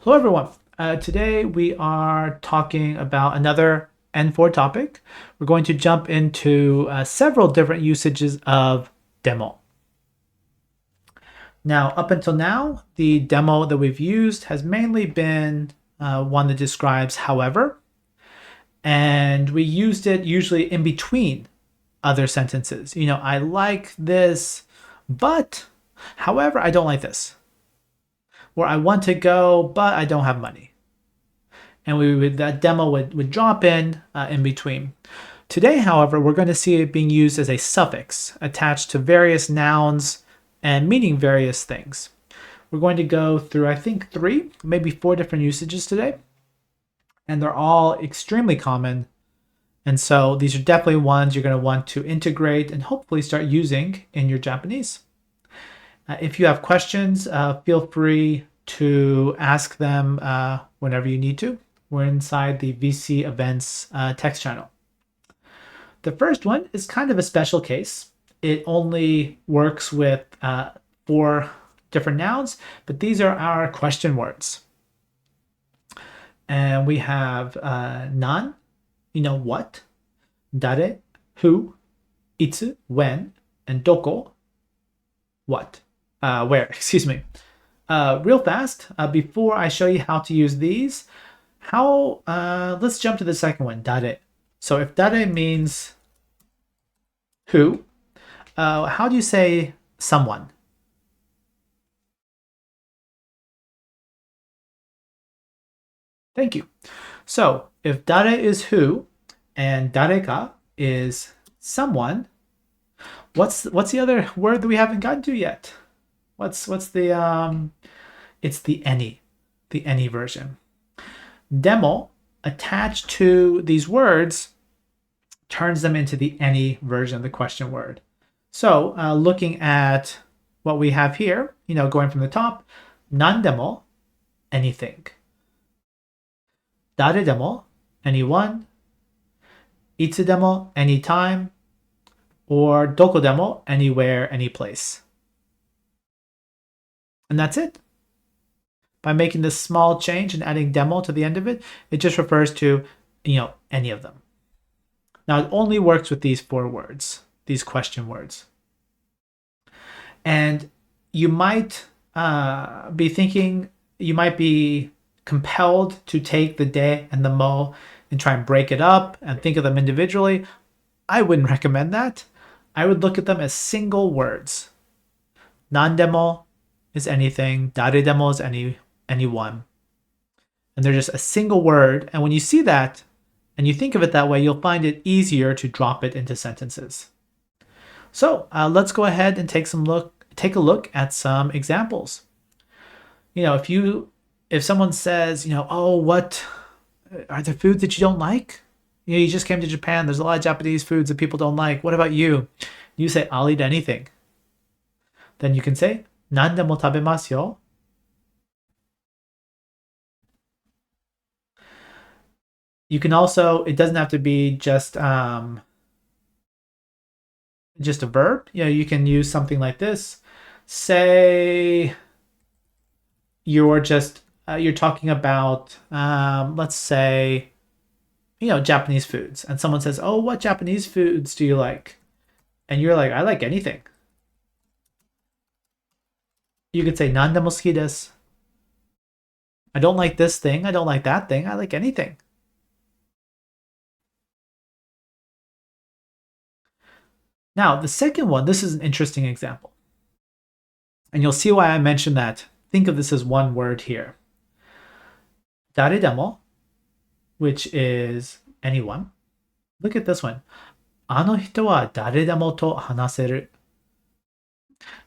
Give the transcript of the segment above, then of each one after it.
Hello, everyone. Today we are talking about another N4 topic. We're going to jump into several different usages of demo. Now, up until now, the demo that we've used has mainly been one that describes however, and we used it usually in between other sentences. I like this, but however, I don't like this. Or I want to go, but I don't have money. And that demo would drop in between. Today, however, we're going to see it being used as a suffix attached to various nouns and meaning various things. We're going to go through, I think, 3, maybe 4 different usages today. And they're all extremely common. And so these are definitely ones you're going to want to integrate and hopefully start using in your Japanese. If you have questions, feel free to ask them whenever you need to. We're inside the VC Events text channel. The first one is kind of a special case. It only works with 4 different nouns, but these are our question words. And we have nan, what, dare, who, itsu, when, and doko, what, where, excuse me. Real fast, before I show you how to use these, let's jump to the second one, dare. So if dare means who, how do you say someone? Thank you. So if dare is who and dareka is someone, what's the other word that we haven't gotten to yet? What's the it's the any version. Demo attached to these words turns them into the any version of the question word. So looking at what we have here, going from the top, nandemo, anything. Daredemo, anyone. Itsudemo, anytime. Or dokodemo, anywhere, any place. And that's it. By making this small change and adding demo to the end of it, it just refers to, any of them. Now, it only works with these 4 words, these question words. And you might be thinking, you might be compelled to take the de and the mo and try and break it up and think of them individually. I wouldn't recommend that. I would look at them as single words. Nandemo is anything, daredemo is anyone. And they're just a single word. And when you see that and you think of it that way, you'll find it easier to drop it into sentences. So let's go ahead and take a look at some examples. If someone says, oh, what are there foods that you don't like? You just came to Japan. There's a lot of Japanese foods that people don't like. What about you? You say, I'll eat anything. Then you can say, nandemo tabemasu yo. You can also, it doesn't have to be just a verb. You can use something like this. Say you're talking about, let's say, Japanese foods. And someone says, oh, what Japanese foods do you like? And you're like, I like anything. You could say, nandemo suki desu. I don't like this thing. I don't like that thing. I like anything. Now, the second one, this is an interesting example. And you'll see why I mentioned that. Think of this as one word here. Daredemo, which is anyone. Look at this one. あの人は誰でもと話せる.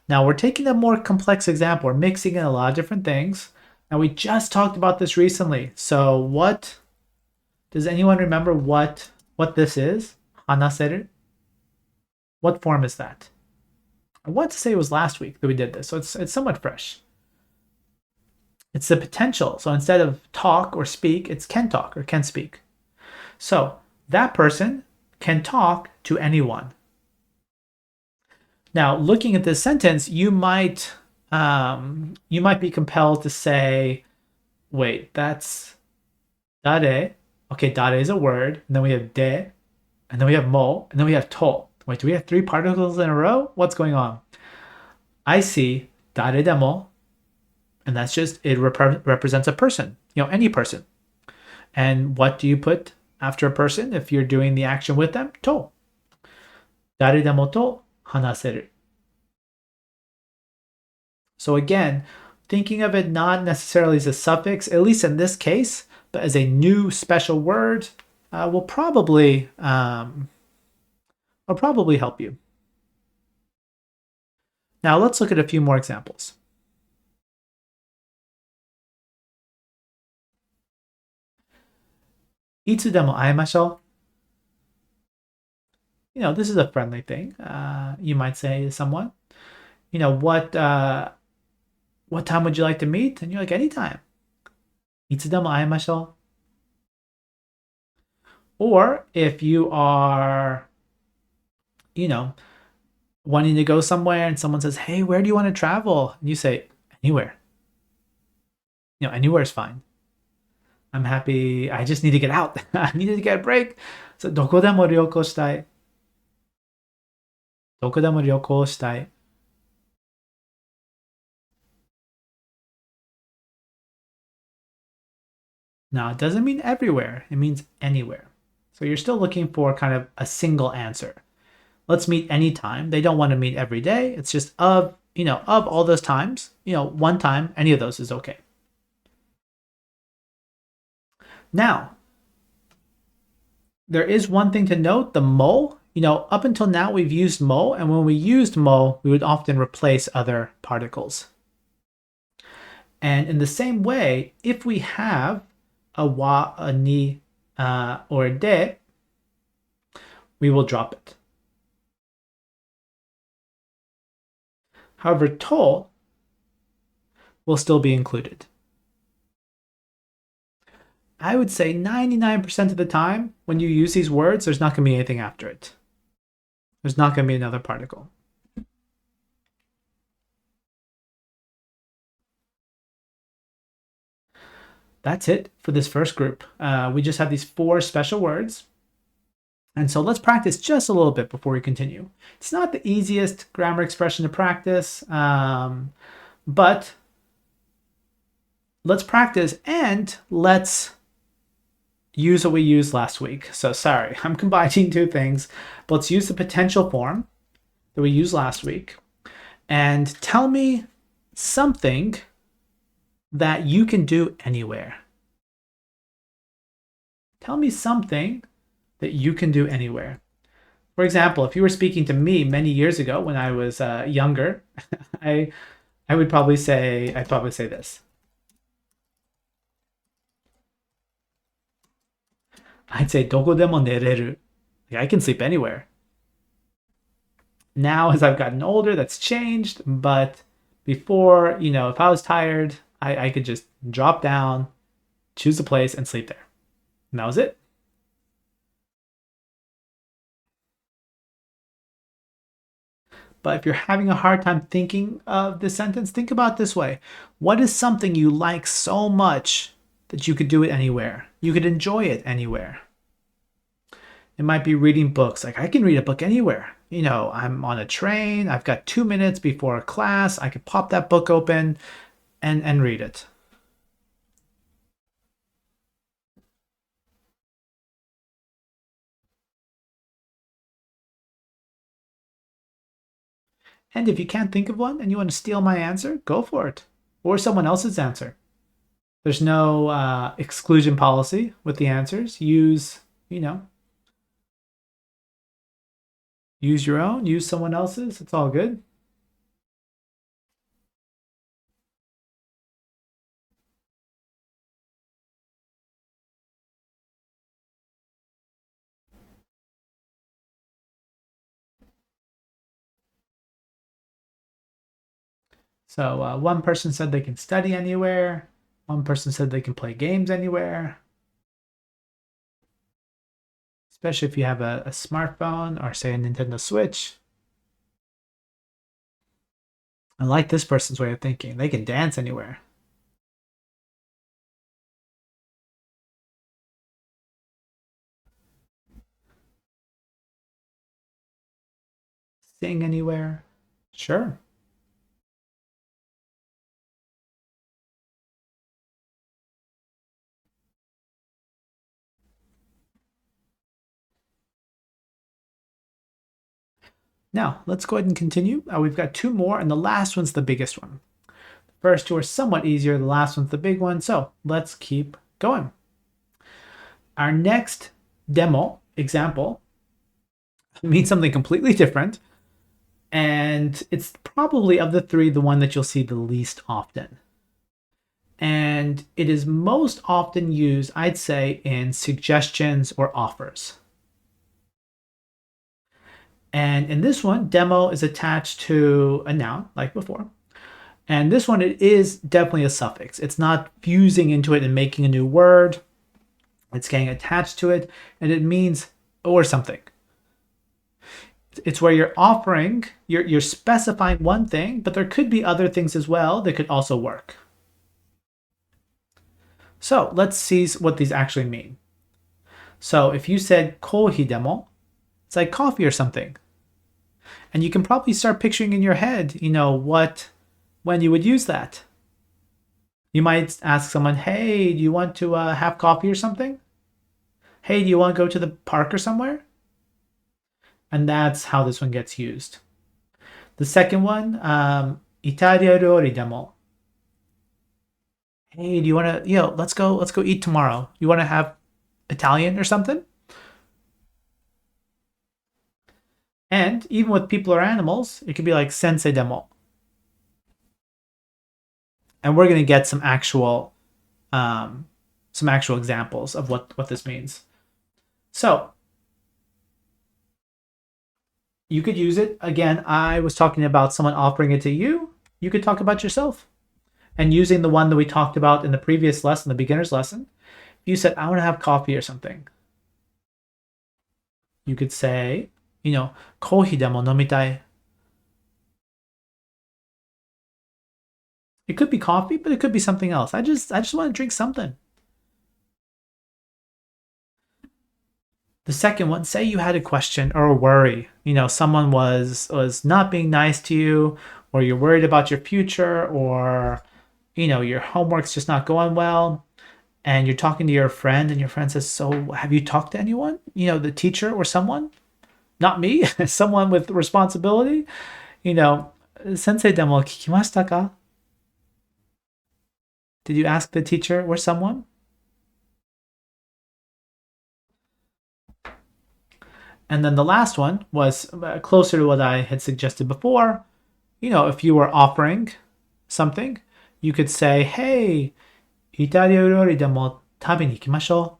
Now we're taking a more complex example. We're mixing in a lot of different things. Now we just talked about this recently. So does anyone remember what this is? 話せる? What form is that? I want to say it was last week that we did this, so it's somewhat fresh. It's the potential. So instead of talk or speak, it's can talk or can speak. So that person can talk to anyone. Now, looking at this sentence, you might be compelled to say, Wait, that's dare. Okay, dare is a word. And then we have de, and then we have mo, and then we have to. Wait, do we have three particles in a row? What's going on? I see dare demo, and that's just it represents a person, any person. And what do you put after a person if you're doing the action with them? To. Dare demo to hanaseru. So again, thinking of it not necessarily as a suffix, at least in this case, but as a new special word, will probably help you. Now let's look at a few more examples. Itsu demo aemashou. This is a friendly thing. You might say to someone, what time would you like to meet? And you're like, anytime. Itsu demo aemashou. Or if you are, you know, wanting to go somewhere and someone says, hey, where do you want to travel? And you say, anywhere. Anywhere is fine. I'm happy. I just need to get out. I needed to get a break. So, どこでも旅行したい。どこでも旅行したい。Now, it doesn't mean everywhere. It means anywhere. So you're still looking for kind of a single answer. Let's meet anytime. They don't want to meet every day. It's just of all those times, one time, any of those is okay. Now, there is one thing to note, the mo. Up until now we've used mo, and when we used mo, we would often replace other particles. And in the same way, if we have a wa, a ni, or a de, we will drop it. However, to will still be included. I would say 99% of the time when you use these words, there's not going to be anything after it. There's not going to be another particle. That's it for this first group. We just have these 4 special words. And so let's practice just a little bit before we continue. It's not the easiest grammar expression to practice, but let's practice and let's use what we used last week. So sorry, I'm combining 2 things. But let's use the potential form that we used last week and tell me something that you can do anywhere. Tell me something that you can do anywhere. For example, if you were speaking to me many years ago when I was younger, I'd probably say this. I'd say どこでも寝れる. Like, I can sleep anywhere. Now, as I've gotten older, that's changed. But before, if I was tired, I could just drop down, choose a place, and sleep there. And that was it. But if you're having a hard time thinking of this sentence, think about it this way. What is something you like so much that you could do it anywhere? You could enjoy it anywhere. It might be reading books. Like, I can read a book anywhere. I'm on a train. I've got 2 minutes before a class. I could pop that book open and read it. And if you can't think of one and you want to steal my answer, go for it. Or someone else's answer. There's no exclusion policy with the answers. Use your own, use someone else's. It's all good. So one person said they can study anywhere. One person said they can play games anywhere. Especially if you have a smartphone or, say, a Nintendo Switch. I like this person's way of thinking. They can dance anywhere. sing anywhere? Sure. Now, let's go ahead and continue. We've got two more, and the last one's the biggest one. The first two are somewhat easier, the last one's the big one, so let's keep going. Our next demo example means something completely different, and it's probably of the three the one that you'll see the least often. And it is most often used, I'd say, in suggestions or offers. And in this one, demo is attached to a noun, like before. And this one, it is definitely a suffix. It's not fusing into it and making a new word. It's getting attached to it, and it means or something. It's where you're offering, you're specifying one thing, but there could be other things as well that could also work. So let's see what these actually mean. So if you said kohi demo, it's like coffee or something. And you can probably start picturing in your head, when you would use that. You might ask someone, hey, do you want to have coffee or something? Hey, do you want to go to the park or somewhere? And that's how this one gets used. The second one, Italia ryori demo. Hey, do you want to, let's go eat tomorrow. You want to have Italian or something? And even with people or animals, it could be like sensei demo. And we're going to get some actual examples of what this means. So you could use it. Again, I was talking about someone offering it to you. You could talk about yourself. And using the one that we talked about in the previous lesson, the beginner's lesson, you said, I want to have coffee or something. You could say, kohi demo nomitai. It could be coffee, but it could be something else. I just want to drink something. The second one, say you had a question or a worry. Someone was not being nice to you, or you're worried about your future, or your homework's just not going well, and you're talking to your friend, and your friend says, "So, have you talked to anyone? The teacher or someone? Not me, someone with responsibility. Sensei demo kikimashita ka? Did you ask the teacher or someone?" And then the last one was closer to what I had suggested before. If you were offering something, you could say, hey, Italia ryori demo tabe ni ikimashou.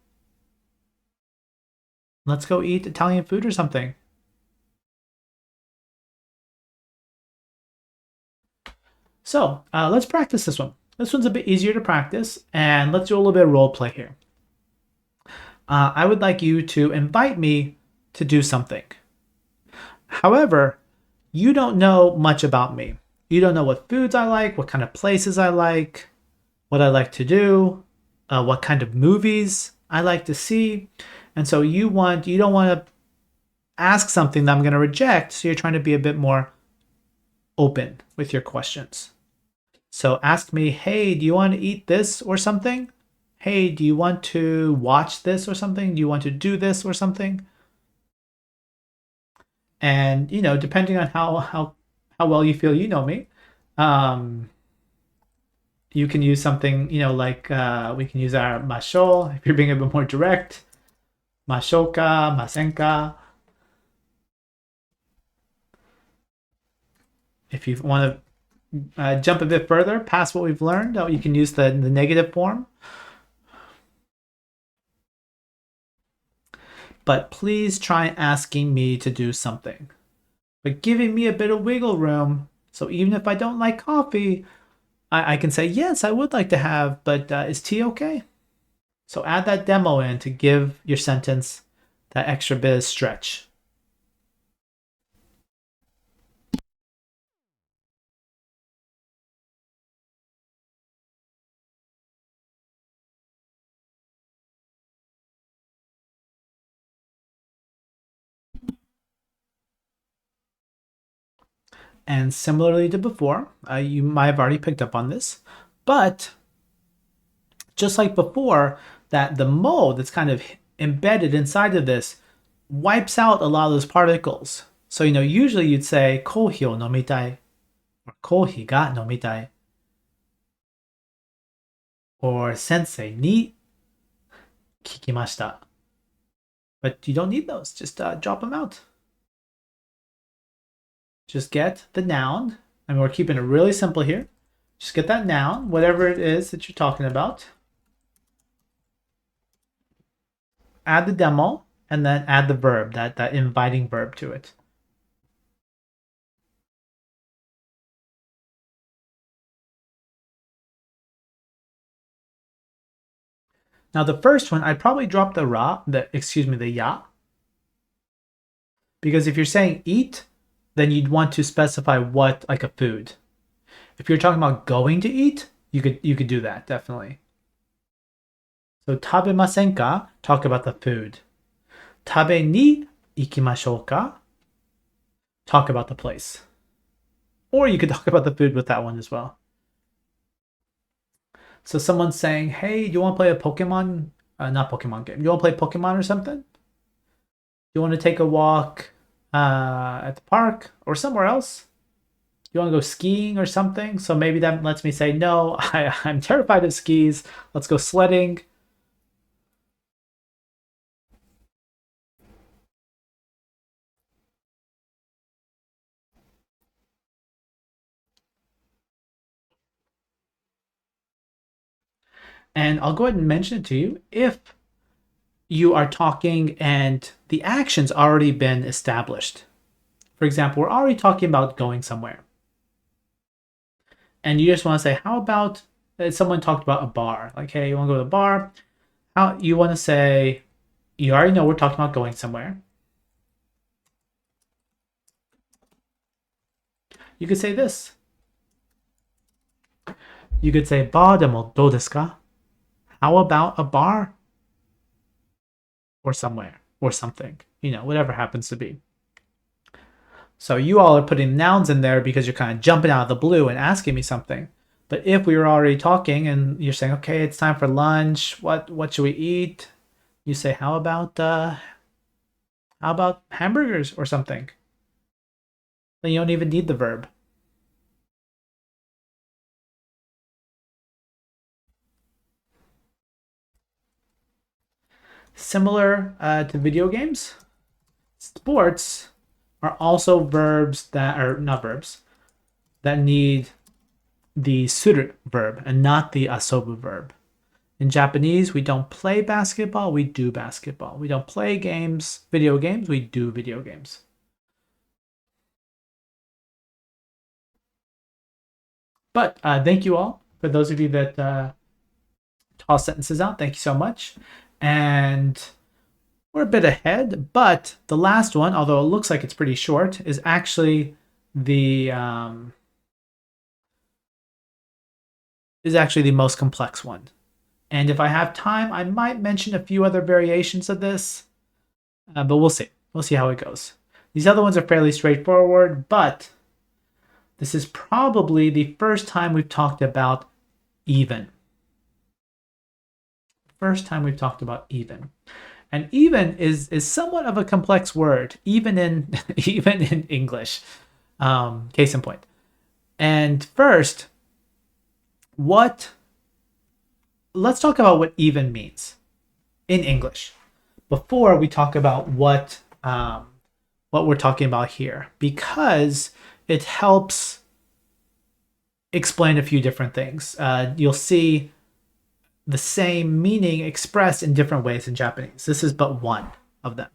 Let's go eat Italian food or something. So let's practice this one. This one's a bit easier to practice, and let's do a little bit of role play here. I would like you to invite me to do something. However, you don't know much about me. You don't know what foods I like, what kind of places I like, what I like to do, what kind of movies I like to see. And so you don't want to ask something that I'm going to reject. So you're trying to be a bit more open with your questions. So ask me, hey, do you want to eat this or something? Hey, do you want to watch this or something? Do you want to do this or something? And depending on how well you feel you know me, um, you can use something like we can use our masho if you're being a bit more direct. Mashoka, masenka. If you want to jump a bit further past what we've learned, you can use the negative form. But please try asking me to do something, but giving me a bit of wiggle room. So even if I don't like coffee, I can say, yes, I would like to have, but is tea okay? So add that demo in to give your sentence that extra bit of stretch. And similarly to before, you might have already picked up on this, but just like before, that the mo that's kind of embedded inside of this wipes out a lot of those particles. So, usually you'd say kohi o nomitai, or kohi ga nomitai, or sensei ni kikimashita. But you don't need those. Just drop them out. Just get the noun. And we're keeping it really simple here. Just get that noun, whatever it is that you're talking about. Add the demo, and then add the verb, that inviting verb to it. Now the first one, I'd probably drop the the ya. Because if you're saying eat, then you'd want to specify what, like a food. If you're talking about going to eat, you could do that, definitely. So tabemasen ka, talk about the food. Tabe ni ikimashou ka, talk about the place. Or you could talk about the food with that one as well. So someone's saying, hey, do you want to play a Pokemon? Not Pokemon game. You want to play Pokemon or something? You want to take a walk at the park or somewhere else? You want to go skiing or something? So maybe that lets me say, no, I'm terrified of skis. Let's go sledding. And I'll go ahead and mention it to you if you are talking and the action's already been established. For example, we're already talking about going somewhere. And you just want to say, how about someone talked about a bar? Like, hey, you want to go to the bar? How you want to say, you already know we're talking about going somewhere. You could say this. You could say, bar demo do desu ka? How about a bar? Or somewhere, or something. Whatever happens to be. So you all are putting nouns in there because you're kind of jumping out of the blue and asking me something. But if we were already talking and you're saying, okay, it's time for lunch. What should we eat? You say, how about hamburgers or something? Then you don't even need the verb. Similar to video games, sports are also verbs that are not verbs that need the suru verb and not the asobu verb. In Japanese, we don't play basketball, we do basketball. We don't play video games, we do video games. But thank you all. For those of you that toss sentences out, thank you so much. And we're a bit ahead, but the last one, although it looks like it's pretty short, is actually the most complex one. And if I have time, I might mention a few other variations of this, but we'll see. We'll see how it goes. These other ones are fairly straightforward, but this is probably the first time we've talked about even. First time we've talked about even. And even is somewhat of a complex word, even in even in English. Case in point. And first, let's talk about what even means in English before we talk about what we're talking about here, because it helps explain a few different things. You'll see the same meaning expressed in different ways in Japanese. This is but one of them.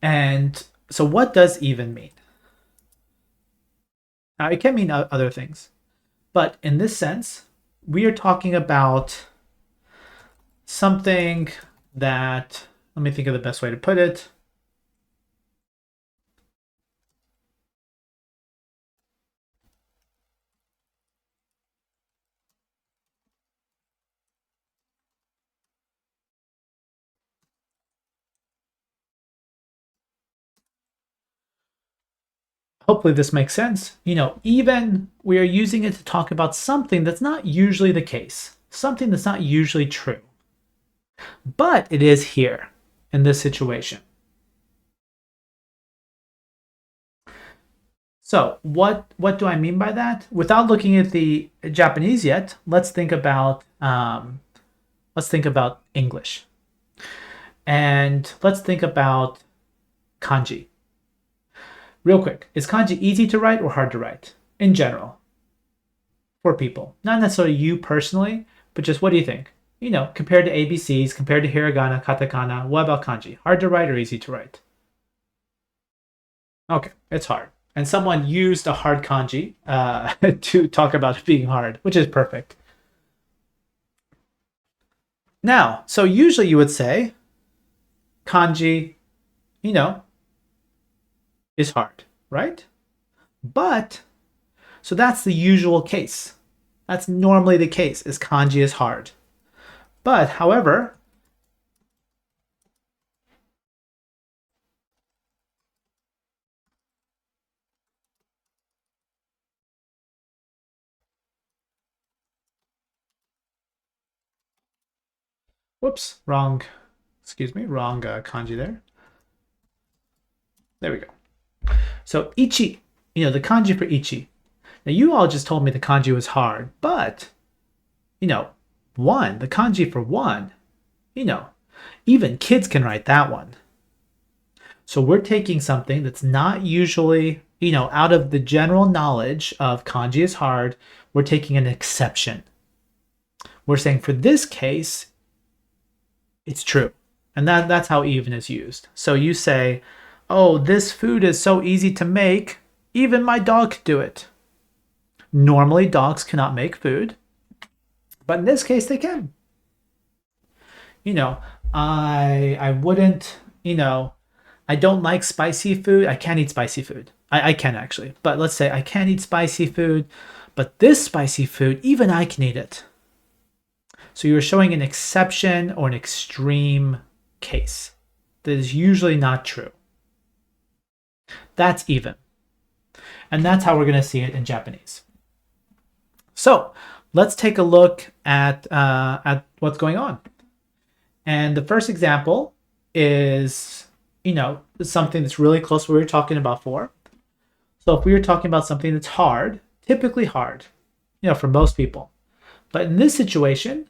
And so what does even mean? Now, it can mean other things. But in this sense, we are talking about something that, let me think of the best way to put it. hopefully this makes sense. Even we are using it to talk about something that's not usually the case, something that's not usually true, but it is here in this situation. So what do I mean by that? Without looking at the Japanese yet, let's think about English, and let's think about kanji. Real quick, is kanji easy to write or hard to write in general for people? Not necessarily you personally, but just what do you think? Compared to ABCs, compared to hiragana, katakana, what about kanji? Hard to write or easy to write? Okay, it's hard. And someone used a hard kanji to talk about it being hard, which is perfect. Now, so usually you would say kanji, is hard, right? But, so that's the usual case. That's normally the case, is kanji is hard. But, however, whoops, wrong kanji there. There we go. So ichi, the kanji for ichi. Now you all just told me the kanji was hard, but, one, the kanji for one, even kids can write that one. So we're taking something that's not usually, out of the general knowledge of kanji is hard, we're taking an exception. We're saying for this case, it's true. And that's how even is used. So you say, oh, this food is so easy to make, even my dog could do it. Normally, dogs cannot make food, but in this case, they can. I wouldn't, I don't like spicy food. I can't eat spicy food. I can actually, but let's say I can't eat spicy food, but this spicy food, even I can eat it. So you're showing an exception or an extreme case that is usually not true. That's even. And that's how we're going to see it in Japanese. So let's take a look at what's going on. And the first example is, something that's really close to what we were talking about before. So if we were talking about something that's hard, typically hard, for most people. But in this situation,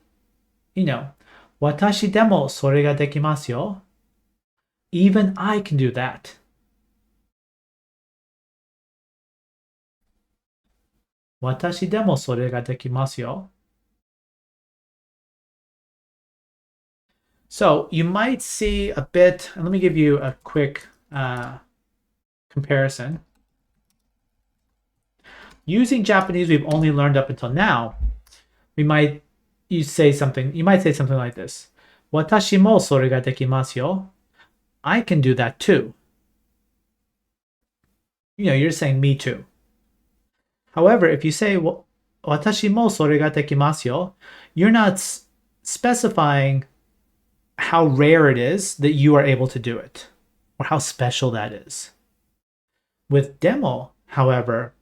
watashi demo sore ga dekimasu yo. Even I can do that. Watashi demo sore ga dekimasu yo. So you might see a bit, and let me give you a quick comparison. Using Japanese we've only learned up until now, you might say something like this. Watashi mo sore ga dekimasu yo. I can do that too. You're saying me too. However, if you say watashi mo sore ga dekimasu yo, you're not specifying how rare it is that you are able to do it, or how special that is. With demo, however,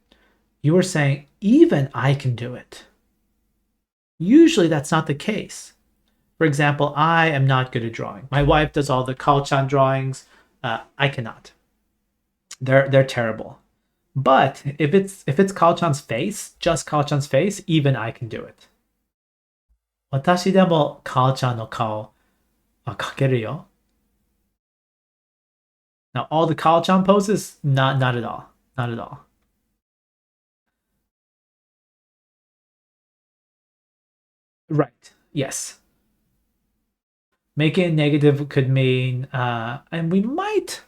you are saying even I can do it. Usually that's not the case. For example, I am not good at drawing. My wife does all the Kalchan drawings. I cannot. They're terrible. But if it's Kalchan's face, just Kalchan's face, even I can do it. Watashi demo Kalchan no kao kakeru yo. Now all the Kalchan poses, not at all. Not at all. Right. Yes. Make it negative could mean, and we might.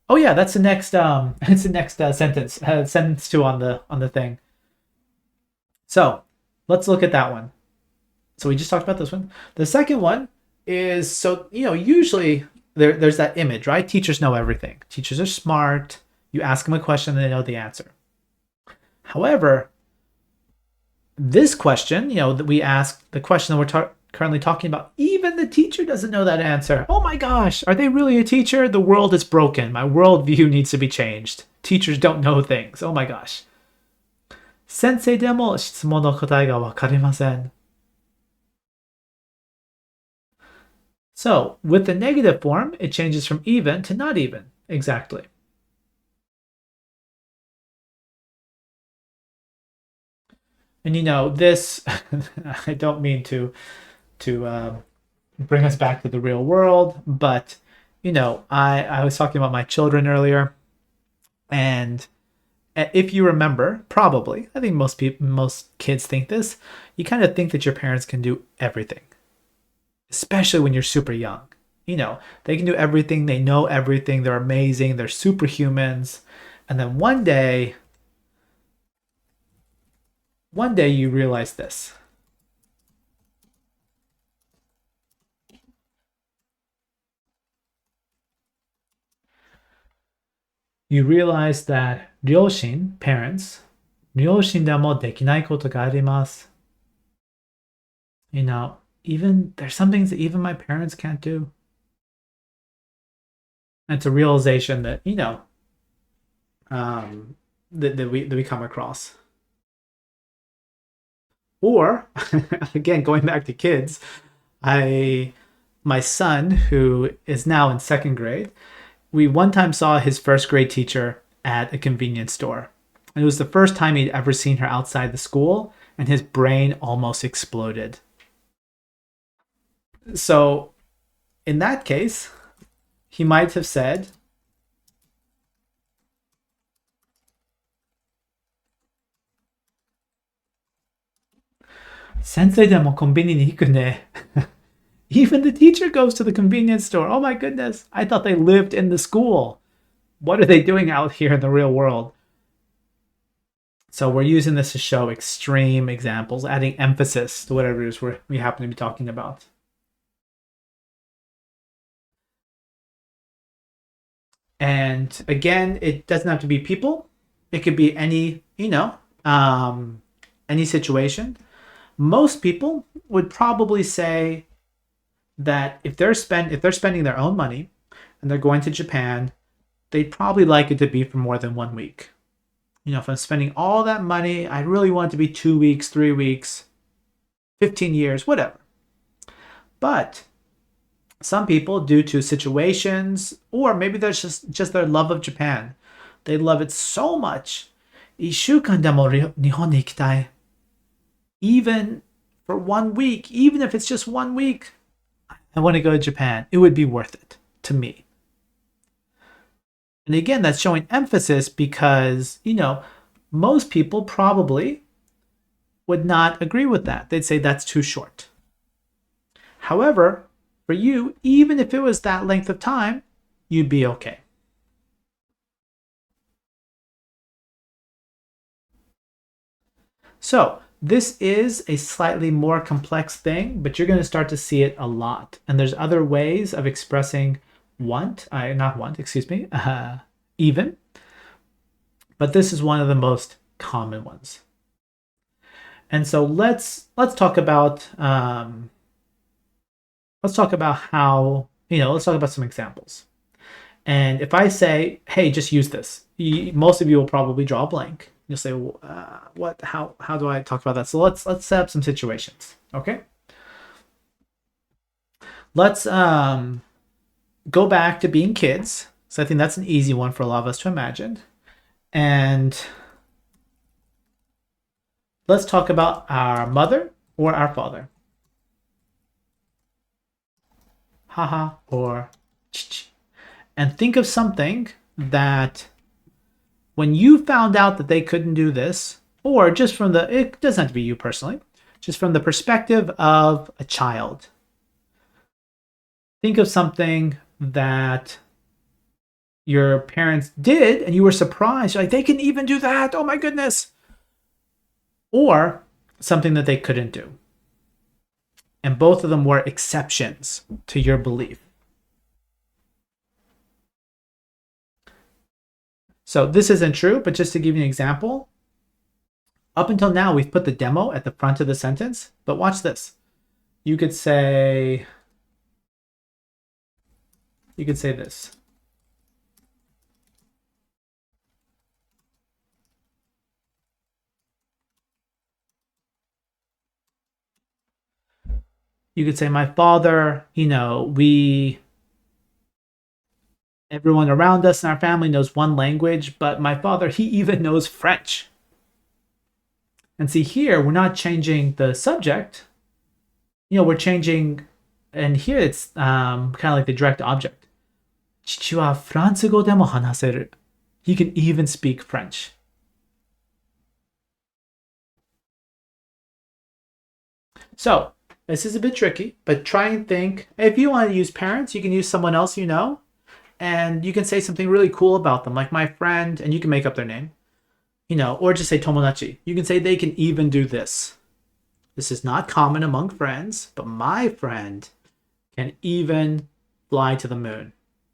Oh yeah, that's the next. It's the next sentence. Sentence two on the thing. So let's look at that one. So we just talked about this one. The second one is, so usually there's that image, right? Teachers know everything. Teachers are smart. You ask them a question, and they know the answer. However, this question, that we ask, the question that currently talking about even the teacher doesn't know that answer. Oh my gosh, are they really a teacher? The world is broken. My worldview needs to be changed. Teachers don't know things. Oh my gosh. 先生でも質問の答えがわかりません. So, with the negative form, it changes from even to not even. Exactly. And you know, this, I don't mean to bring us back to the real world, but you know, I was talking about my children earlier, and if you remember, probably, I think most kids think this, you kind of think that your parents can do everything, especially when you're super young. You know, they can do everything, they know everything, they're amazing, they're superhumans, and then one day you realize this. You realize that 両親 parents 両親でもできないことがあります. You know, even there's some things that even my parents can't do. And it's a realization that, you know, that we come across. Or again, going back to kids, my son, who is now in second grade, we one time saw his first grade teacher at a convenience store. And it was the first time he'd ever seen her outside the school, and his brain almost exploded. So, in that case, he might have said, 先生でもコンビニに行くね. Even the teacher goes to the convenience store. Oh my goodness. I thought they lived in the school. What are they doing out here in the real world? So we're using this to show extreme examples, adding emphasis to whatever it is we happen to be talking about. And again, it doesn't have to be people. It could be any, you know, any situation. Most people would probably say that if they're spending their own money and they're going to Japan, they'd probably like it to be for more than 1 week. You know, if I'm spending all that money, I really want it to be 2 weeks, 3 weeks, 15 years, whatever. But some people, due to situations, or maybe there's just their love of Japan, they love it so much. 1週間でも日本に行きたい. Even for 1 week, even if it's just 1 week, I want to go to Japan. It would be worth it to me. And again, that's showing emphasis because, you know, most people probably would not agree with that. They'd say that's too short. However, for you, even if it was that length of time, you'd be okay. So, this is a slightly more complex thing, but you're going to start to see it a lot. And there's other ways of expressing even. But this is one of the most common ones. And so let's talk about how, let's talk about some examples. And if I say, hey, just use this, most of you will probably draw a blank. You'll say, what? How do I talk about that? So let's set up some situations. Okay. Let's go back to being kids. So I think that's an easy one for a lot of us to imagine. And let's talk about our mother or our father. Haha or ch. And think of something that when you found out that they couldn't do this, or just from it doesn't have to be you personally, just from the perspective of a child. Think of something that your parents did and you were surprised. You're like, they can even do that. Oh my goodness. Or something that they couldn't do. And both of them were exceptions to your belief. So this isn't true, but just to give you an example, up until now, we've put the demo at the front of the sentence, but watch this. you could say this. You could say my father, we everyone around us in our family knows one language, but my father, he even knows French. And see here, we're not changing the subject. We're changing, and here it's kind of like the direct object. 父はフランス語でも話せる. He can even speak French. So, this is a bit tricky, but try and think. If you want to use parents, you can use someone else you know, and you can say something really cool about them, like my friend, and you can make up their name, or just say tomodachi. You can say they can even do this. This is not common among friends, but my friend can even fly to the moon,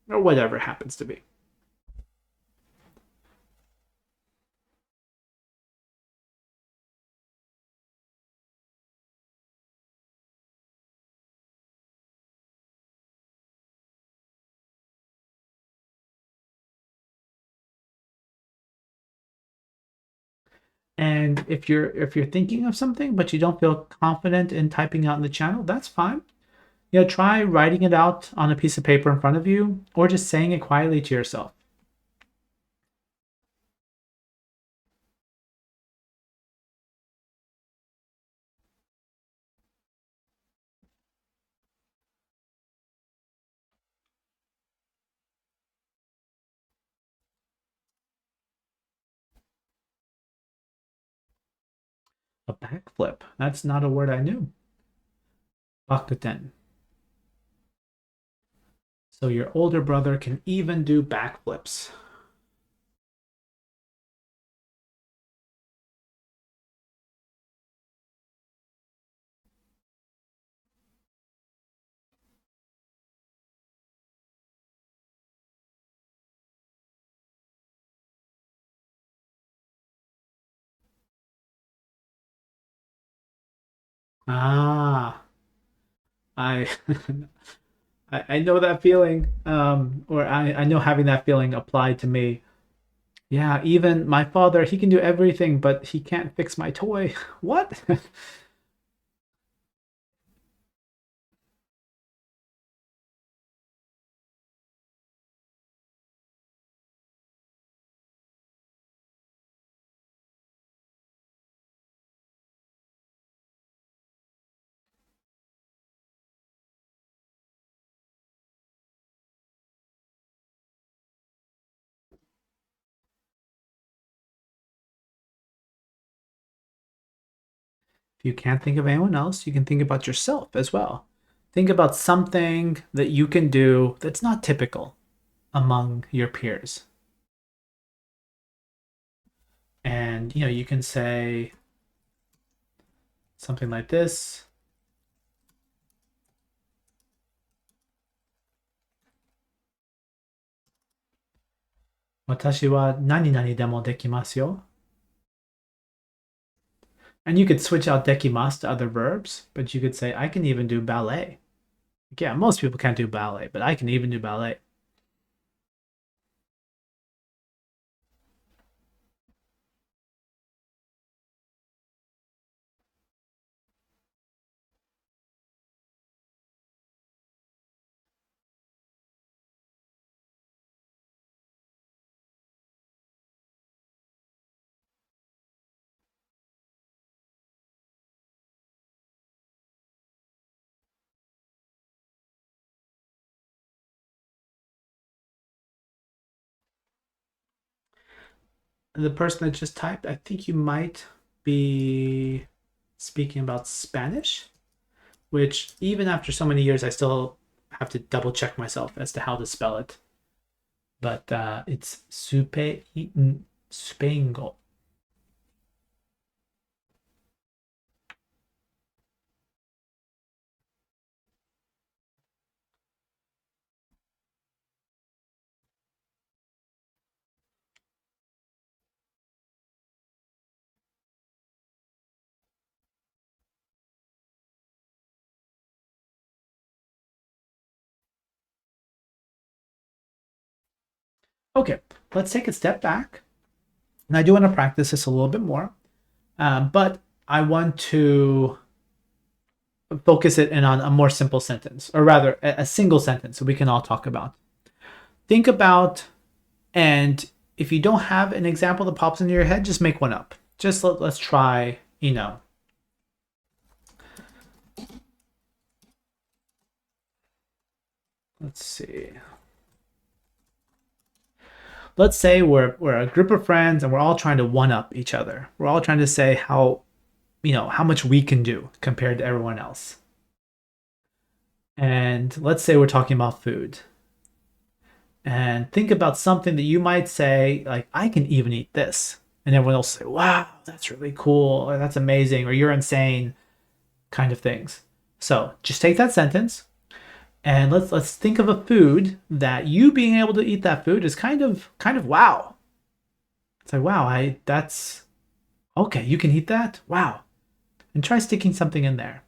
or whatever it happens to be. And if you're thinking of something but you don't feel confident in typing out in the channel, that's fine. Try writing it out on a piece of paper in front of you, or just saying it quietly to yourself. A backflip. That's not a word I knew. Bakuten. So your older brother can even do backflips. Ah, I I know that feeling. Or I know having that feeling applied to me. Yeah, even my father, he can do everything, but he can't fix my toy. What? If you can't think of anyone else, you can think about yourself as well. Think about something that you can do that's not typical among your peers. And you can say something like this. 私は何々でもできますよ. And you could switch out dekimasu to other verbs, but you could say, I can even do ballet. Yeah, most people can't do ballet, but I can even do ballet. The person that just typed, I think you might be speaking about Spanish, which even after so many years, I still have to double check myself as to how to spell it. But it's Spango. Okay, let's take a step back. And I do want to practice this a little bit more, but I want to focus it in on a more simple sentence, or rather, a single sentence so we can all talk about. Think about, and if you don't have an example that pops into your head, just make one up. Just let's try, let's see. Let's say we're a group of friends and we're all trying to one up each other. We're all trying to say how much we can do compared to everyone else. And let's say we're talking about food. And think about something that you might say, like, I can even eat this. And everyone else will say, wow, that's really cool, or that's amazing, or you're insane, kind of things. So just take that sentence and let's think of a food that you being able to eat that food is kind of wow. It's like, wow, that's okay, you can eat that? Wow. And try sticking something in there.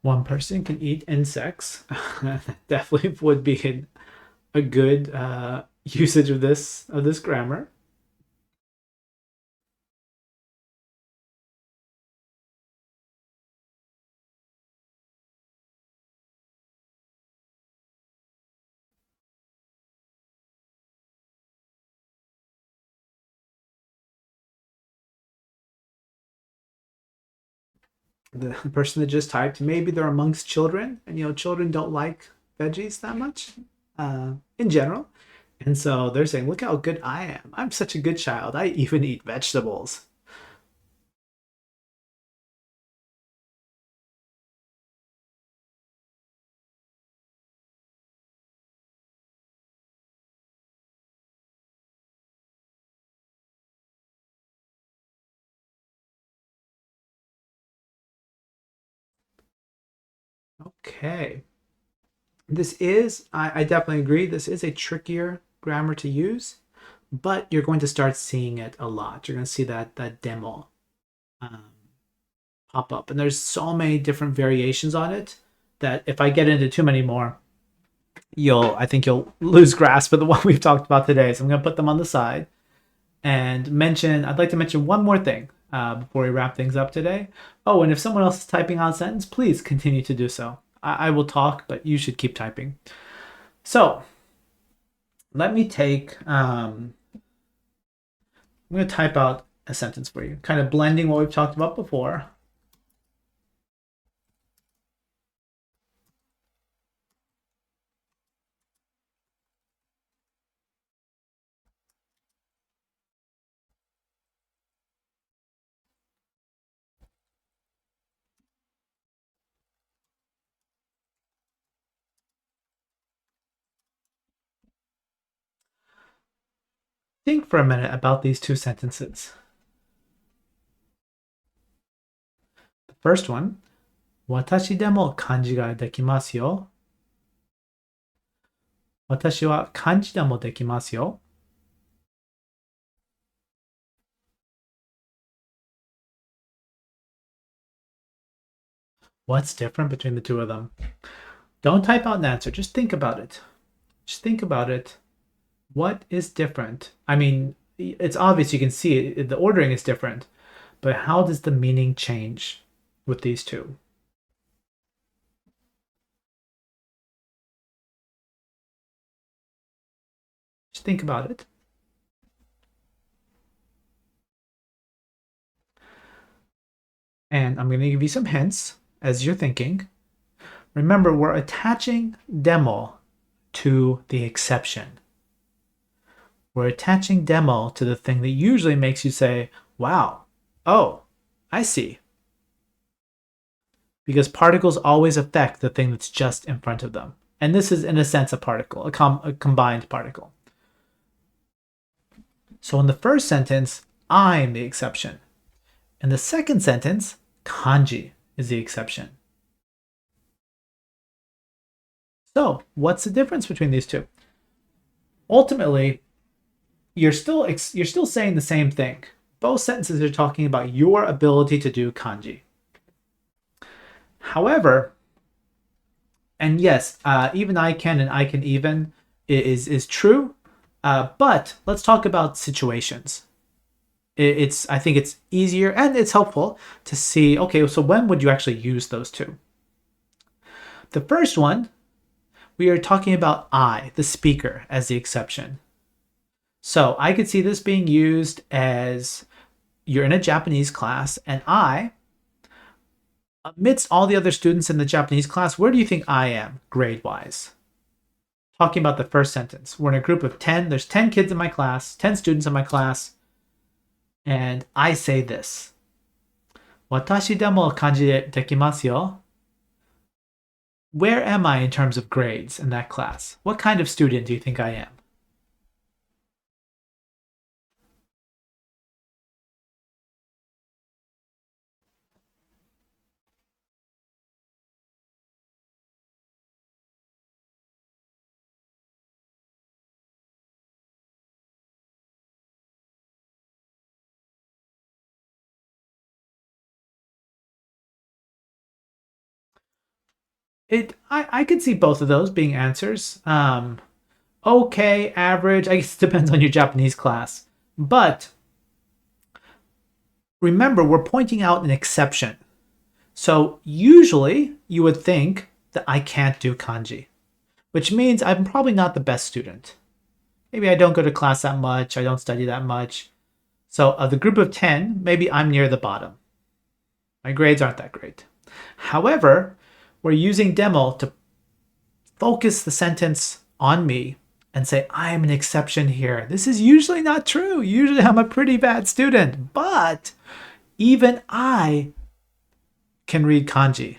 One person can eat insects. Definitely would be a good usage of this grammar. The person that just typed, maybe they're amongst children, and children don't like veggies that much in general. And so they're saying, look how good I am. I'm such a good child. I even eat vegetables. Okay. I definitely agree, this is a trickier grammar to use, but you're going to start seeing it a lot. You're going to see that demo um, pop up. And there's so many different variations on it that if I get into too many more, I think you'll lose grasp of the one we've talked about today. So I'm going to put them on the side and I'd like to mention one more thing before we wrap things up today. Oh, and if someone else is typing on a sentence, please continue to do so. I will talk, but you should keep typing. So let me I'm going to type out a sentence for you, kind of blending what we've talked about before. Think for a minute about these two sentences. The first one, 私でも漢字ができますよ。私は漢字でもできますよ。What's different between the two of them? Don't type out an answer. Just think about it. Just think about it. What is different? I mean, it's obvious, you can see it. The ordering is different, but how does the meaning change with these two? Just think about it. And I'm going to give you some hints as you're thinking. Remember, we're attaching demo to the exception. We're attaching demo to the thing that usually makes you say, wow, oh, I see. Because particles always affect the thing that's just in front of them. And this is, in a sense, a particle, a combined particle. So in the first sentence, I'm the exception. In the second sentence, kanji is the exception. So what's the difference between these two? Ultimately, you're still saying the same thing. Both sentences are talking about your ability to do kanji. However, and yes, even I can and I can even is true, but let's talk about situations. I think it's easier and it's helpful to see, okay, so when would you actually use those two? The first one, we are talking about I, the speaker, as the exception. So I could see this being used as you're in a Japanese class and I, amidst all the other students in the Japanese class, where do you think I am grade-wise? Talking about the first sentence. We're in a group of 10. There's 10 kids in my class, 10 students in my class, and I say this. Watashi demo kanji dekimasu yo. Where am I in terms of grades in that class? What kind of student do you think I am? I could see both of those being answers. Okay, average. I guess it depends on your Japanese class. But remember, we're pointing out an exception. So usually you would think that I can't do kanji, which means I'm probably not the best student. Maybe I don't go to class that much. I don't study that much. So of the group of 10, maybe I'm near the bottom. My grades aren't that great. However, we're using demo to focus the sentence on me and say, I'm an exception here. This is usually not true. Usually I'm a pretty bad student, but even I can read kanji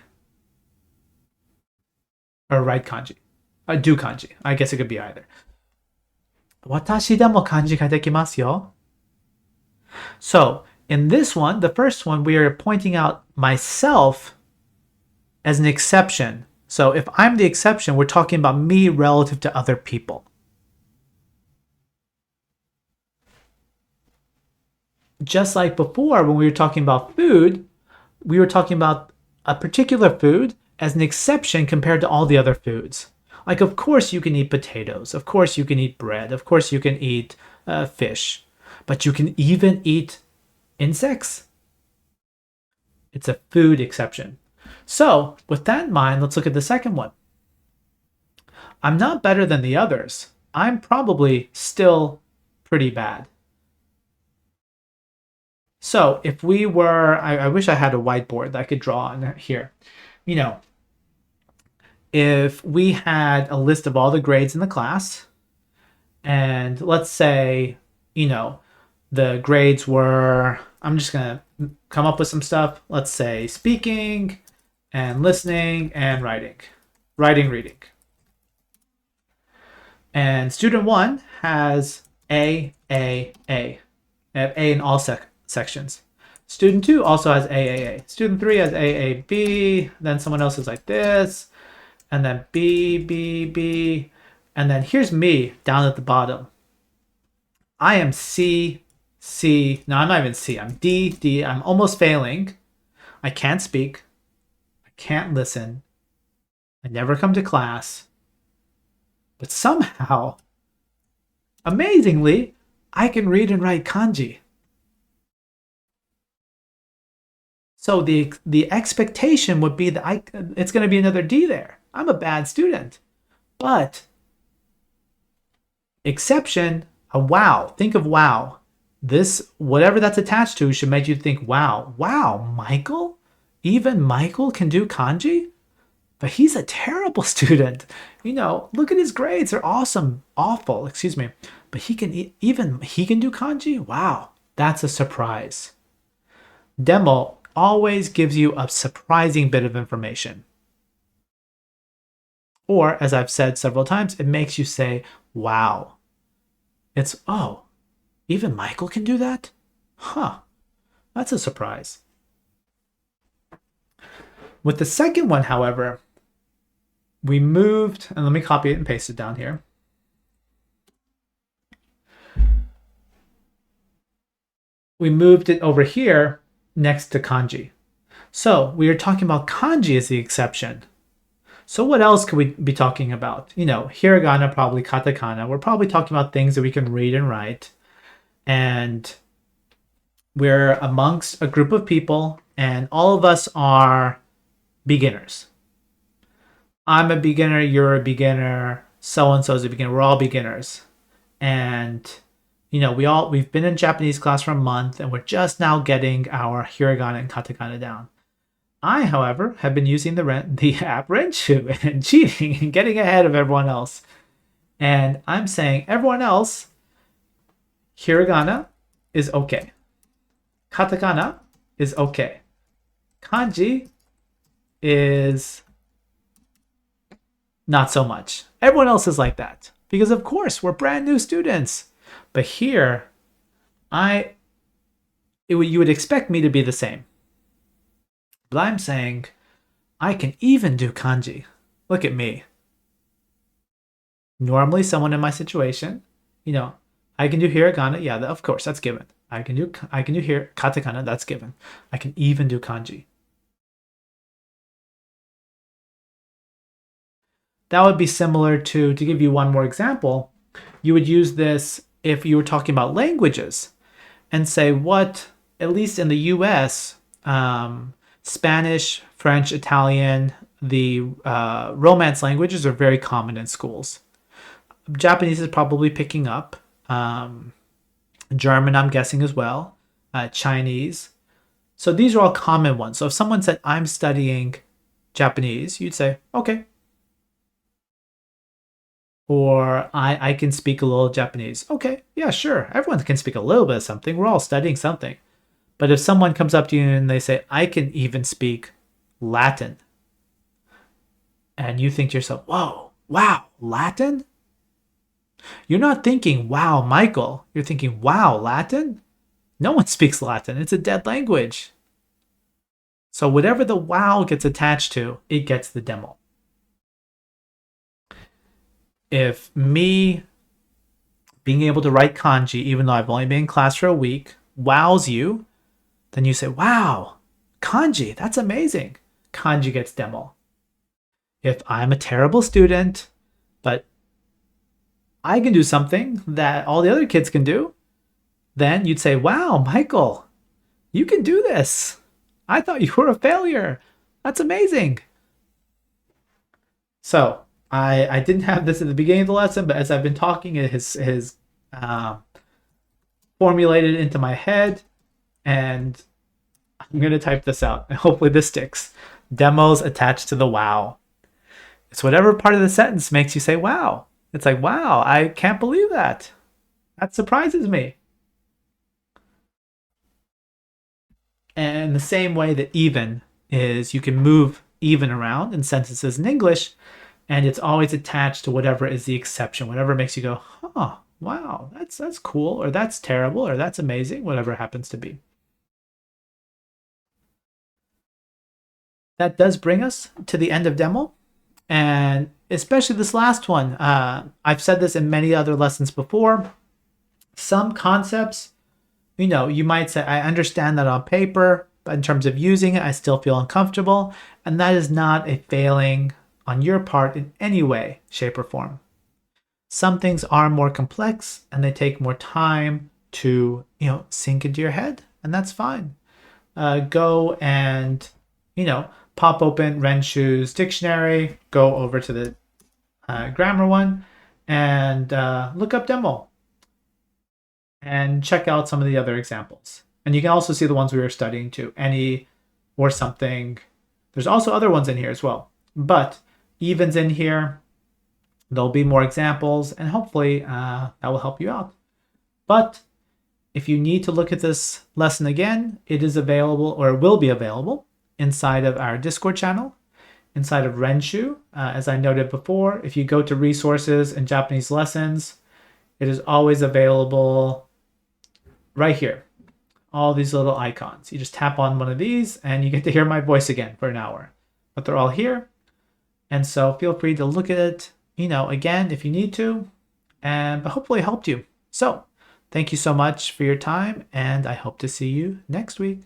or write kanji. Do kanji. I guess it could be either. Watashi demo kanji ga dekimasu yo. So in this one, the first one, we are pointing out myself as an exception. So if I'm the exception, we're talking about me relative to other people. Just like before, when we were talking about food, we were talking about a particular food as an exception compared to all the other foods. Like, of course, you can eat potatoes. Of course, you can eat bread. Of course, you can eat fish. But you can even eat insects. It's a food exception. So, with that in mind, let's look at the second one. I'm not better than the others. I'm probably still pretty bad. So if we were, I wish I had a whiteboard that I could draw on here. You know, if we had a list of all the grades in the class, and let's say, the grades were, I'm just going to come up with some stuff. Let's say speaking and listening and writing. Writing, reading. And student 1 has A, A, A. I have A in all sections. Student 2 also has AAA. Student 3 has AAB. Then someone else is like this. And then B, B, B. And then here's me down at the bottom. I am C, C. No, I'm not even C. I'm D, D. I'm almost failing. I can't speak. I can't listen. I never come to class. But somehow, amazingly, I can read and write kanji. So the expectation would be that it's going to be another D there. I'm a bad student. But exception, a wow. Think of wow. This, whatever that's attached to, should make you think, wow. Wow, Michael? Even Michael can do kanji? But he's a terrible student. Look at his grades. They're awesome. Awful, excuse me. But he can do kanji? Wow, that's a surprise. Demo always gives you a surprising bit of information. Or, as I've said several times, it makes you say, wow. It's, oh, Even Michael can do that? Huh, that's a surprise. With the second one, however, we moved, and let me copy it and paste it down here. We moved it over here next to kanji. So we are talking about kanji as the exception. So what else could we be talking about? Hiragana, probably katakana. We're probably talking about things that we can read and write. And we're amongst a group of people, and all of us are beginners. I'm a beginner, you're a beginner, so-and-so is a beginner. We're all beginners. And we've been in Japanese class for a month, and we're just now getting our hiragana and katakana down. I, however, have been using the app Renshu and cheating and getting ahead of everyone else. And I'm saying everyone else, hiragana is okay. Katakana is okay. Kanji is not so much. Everyone else is like that. Because of course, we're brand new students. But here, you would expect me to be the same. But I'm saying, I can even do kanji. Look at me. Normally, someone in my situation, I can do hiragana. Yeah, of course, that's given. I can do katakana. That's given. I can even do kanji. That would be similar to give you one more example, you would use this if you were talking about languages and say what, at least in the US, Spanish, French, Italian, the Romance languages are very common in schools. Japanese is probably picking up. German, I'm guessing as well. Chinese. So these are all common ones. So if someone said, I'm studying Japanese, you'd say, okay. Or I can speak a little Japanese. Okay, yeah, sure. Everyone can speak a little bit of something. We're all studying something. But if someone comes up to you and they say, I can even speak Latin, and you think to yourself, whoa, wow, Latin? You're not thinking, wow, Michael. You're thinking, wow, Latin? No one speaks Latin. It's a dead language. So whatever the wow gets attached to, it gets the demo. If me being able to write kanji, even though I've only been in class for a week, wows you, then you say, wow, kanji, that's amazing. Kanji gets demo. If I'm a terrible student, but I can do something that all the other kids can do, then you'd say, wow, Michael, you can do this. I thought you were a failure. That's amazing. So I didn't have this at the beginning of the lesson, but as I've been talking, it has formulated into my head, and I'm going to type this out, and hopefully this sticks. Demos attached to the wow. It's whatever part of the sentence makes you say wow. It's like, wow, I can't believe that. That surprises me. And the same way that even is, you can move even around in sentences in English, and it's always attached to whatever is the exception, whatever makes you go, huh, wow, that's cool, or that's terrible, or that's amazing, whatever it happens to be. That does bring us to the end of demo, and especially this last one. I've said this in many other lessons before. Some concepts, you might say, I understand that on paper, but in terms of using it, I still feel uncomfortable. And that is not a failing on your part in any way, shape, or form. Some things are more complex and they take more time to, sink into your head, and that's fine. Go and, pop open Renshu's dictionary, go over to the grammar one, and look up demo. And check out some of the other examples. And you can also see the ones we were studying too. Any or something. There's also other ones in here as well. But even's in here. There'll be more examples, and hopefully that will help you out. But if you need to look at this lesson again, it is available, or will be available, inside of our Discord channel, inside of Renshu. As I noted before, if you go to resources and Japanese lessons, it is always available right here. All these little icons. You just tap on one of these and you get to hear my voice again for an hour. But they're all here. And so feel free to look at it, again if you need to. But hopefully it helped you. So thank you so much for your time, and I hope to see you next week.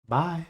Bye.